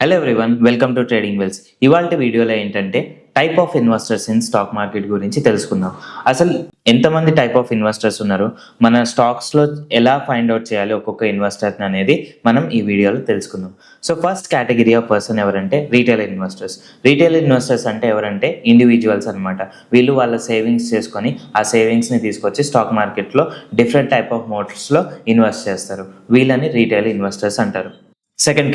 Hello everyone, welcome to Trading Wells. ఇవాళ వీడియోలో ఏంటంటే type of investors in stock market గురించి తెలుసుకుందాం. అసలు ఎంతమంది టైప్ ఆఫ్ ఇన్వెస్టర్స్ ఉన్నారు, మన స్టాక్స్లో ఎలా ఫైండ్ అవుట్ చేయాలి ఒక్కొక్క ఇన్వెస్టర్ అనేది మనం ఈ వీడియోలో తెలుసుకుందాం. So first category of person ఎవరంటే రీటైల్ ఇన్వెస్టర్స్. రీటైల్ ఇన్వెస్టర్స్ అంటే ఎవరంటే ఇండివిజువల్స్ అనమాట. వీళ్ళు వాళ్ళ సేవింగ్స్ చేసుకొని ఆ సేవింగ్స్ని తీసుకొచ్చి స్టాక్ మార్కెట్లో డిఫరెంట్ టైప్ ఆఫ్ మోడ్స్లో ఇన్వెస్ట్ చేస్తారు. వీళ్ళని రీటైల్ ఇన్వెస్టర్స్ అంటారు. సెకండ్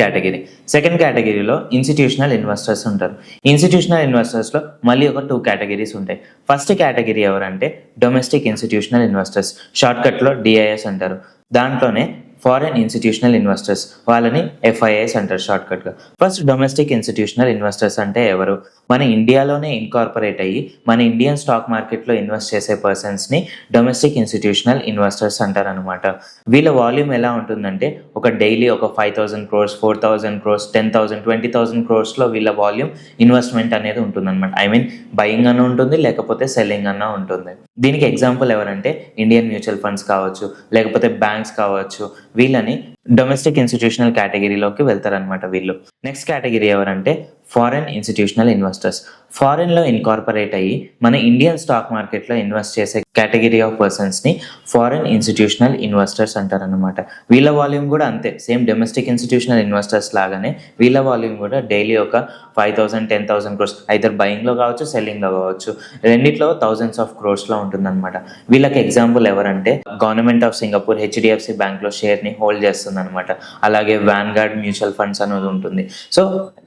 కేటగిరీలో ఇన్స్టిట్యూషనల్ ఇన్వెస్టర్స్ ఉంటారు. ఇన్స్టిట్యూషనల్ ఇన్వెస్టర్స్లో మళ్ళీ ఒక 2 కేటగిరీస్ ఉంటాయి. ఫస్ట్ కేటగిరీ ఎవరంటే డొమెస్టిక్ ఇన్స్టిట్యూషనల్ ఇన్వెస్టర్స్, షార్ట్కట్లో డిఐఎస్ అంటారు. దాంట్లోనే ఫారెన్ ఇన్స్టిట్యూషనల్ ఇన్వెస్టర్స్, వాళ్ళని ఎఫ్ఐఎస్ అంటారు షార్ట్కట్గా. ఫస్ట్ డొమెస్టిక్ ఇన్స్టిట్యూషనల్ ఇన్వెస్టర్స్ అంటే ఎవరు? మన ఇండియాలోనే ఇన్కార్పొరేట్ అయ్యి మన ఇండియన్ స్టాక్ మార్కెట్లో ఇన్వెస్ట్ చేసే పర్సన్స్ని డొమెస్టిక్ ఇన్స్టిట్యూషనల్ ఇన్వెస్టర్స్ అంటారు అనమాట. వీళ్ళ వాల్యూమ్ ఎలా ఉంటుందంటే ఒక డైలీ ఒక 5,000 crores, 4,000 crores, 10,000, 20,000 crores వీళ్ళ వాల్యూమ్ ఇన్వెస్ట్మెంట్ అనేది ఉంటుంది అనమాట. ఐ మీన్ బయింగ్ అన్న ఉంటుంది, లేకపోతే సెల్లింగ్ అన్న ఉంటుంది. దీనికి ఎగ్జాంపుల్ ఎవరంటే ఇండియన్ మ్యూచువల్ ఫండ్స్ కావచ్చు, లేకపోతే బ్యాంక్స్ కావచ్చు. వీళ్ళని డొమెస్టిక్ ఇన్స్టిట్యూషనల్ కేటగిరీలోకి వెళ్తారనమాట వీళ్ళు. నెక్స్ట్ కేటగిరీ ఎవరంటే ఫారెన్ ఇన్స్టిట్యూషనల్ ఇన్వెస్టర్స్. ఫారెన్లో ఇన్కార్పొరేట్ అయ్యి మన ఇండియన్ స్టాక్ మార్కెట్లో ఇన్వెస్ట్ చేసే కేటగిరీ ఆఫ్ పర్సన్స్ని ఫారెన్ ఇన్స్టిట్యూషనల్ ఇన్వెస్టర్స్ అంటారనమాట. వీళ్ళ వాల్యూమ్ కూడా అంతే, సేమ్ డొమెస్టిక్ ఇన్స్టిట్యూషనల్ ఇన్వెస్టర్స్ లాగానే వీళ్ళ వాల్యూమ్ కూడా డైలీ ఒక 5,000, 10,000 crores, ఐదర్ బయింగ్లో కావచ్చు, సెల్లింగ్లో కావచ్చు, రెండిట్లో థౌజండ్స్ ఆఫ్ క్రోర్స్లో ఉంటుందన్నమాట. వీళ్ళకి ఎగ్జాంపుల్ ఎవరంటే గవర్నమెంట్ ఆఫ్ సింగపూర్ హెచ్డిఎఫ్సి బ్యాంక్లో షేర్ని హోల్డ్ చేస్తుంది అనమాట. అలాగే వాన్గార్డ్ మ్యూచువల్ ఫండ్స్ అనేది ఉంటుంది. సో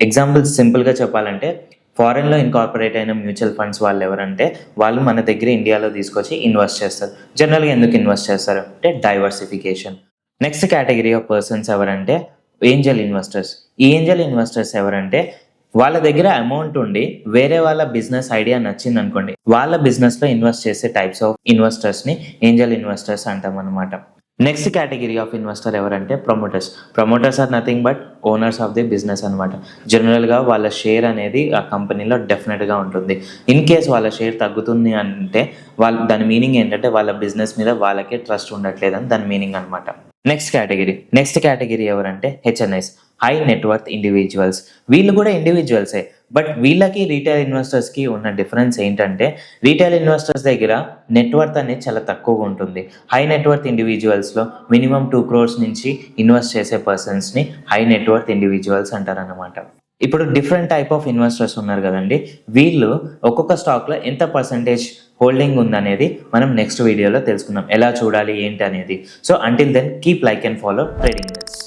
ఎగ్జాంపుల్ సింపుల్గా చెప్పాలంటే ఫారెన్లో ఇన్కార్పొరేట్ అయిన మ్యూచువల్ ఫండ్స్ వాళ్ళు ఎవరంటే వాళ్ళు మన దగ్గర ఇండియాలో తీసుకొచ్చి ఇన్వెస్ట్ చేస్తారు. జనరల్గా ఎందుకు ఇన్వెస్ట్ చేస్తారు అంటే diversification. Next category of persons ఎవరంటే ఏంజల్ ఇన్వెస్టర్స్. ఈ ఏంజల్ ఇన్వెస్టర్స్ ఎవరంటే వాళ్ళ దగ్గర అమౌంట్ ఉండి వేరే వాళ్ళ బిజినెస్ ఐడియా నచ్చింది అనుకోండి, వాళ్ళ బిజినెస్లో ఇన్వెస్ట్ చేసే టైప్స్ ఆఫ్ ఇన్వెస్టర్స్ని ఏంజల్ ఇన్వెస్టర్స్ అంటాం అనమాట. నెక్స్ట్ కేటగిరీ ఆఫ్ ఇన్వెస్టర్ ఎవరంటే promoters are nothing but owners of the business అనమాట. జనరల్గా వాళ్ళ షేర్ అనేది ఆ కంపెనీలో డెఫినెట్గా ఉంటుంది. ఇన్ కేస్ వాళ్ళ షేర్ తగ్గుతుంది అంటే దాని మీనింగ్ ఏంటంటే వాళ్ళ బిజినెస్ మీద వాళ్ళకే ట్రస్ట్ ఉండట్లేదని దాని మీనింగ్ అనమాట. నెక్స్ట్ కేటగిరీ ఎవరంటే హెచ్ఎన్ఐస్, హై నెట్వర్త్ ఇండివిజువల్స్. వీళ్ళు కూడా ఇండివిజువల్సే, బట్ వీళ్ళకి రీటైల్ ఇన్వెస్టర్స్కి ఉన్న డిఫరెన్స్ ఏంటంటే రీటైల్ ఇన్వెస్టర్స్ దగ్గర నెట్వర్త్ అనేది చాలా తక్కువగా ఉంటుంది. హై నెట్వర్త్ ఇండివిజువల్స్లో మినిమం 2 crores నుంచి ఇన్వెస్ట్ చేసే పర్సన్స్ని హై నెట్వర్త్ ఇండివిజువల్స్ అంటారనమాట. ఇప్పుడు డిఫరెంట్ టైప్ ఆఫ్ ఇన్వెస్టర్స్ ఉన్నారు కదండి, వీళ్ళు ఒక్కొక్క స్టాక్లో ఎంత పర్సంటేజ్ హోల్డింగ్ ఉందనేది మనం నెక్స్ట్ వీడియోలో తెలుసుకుందాం. ఎలా చూడాలి ఏంటి అనేది. So until then keep like and follow Trading wells.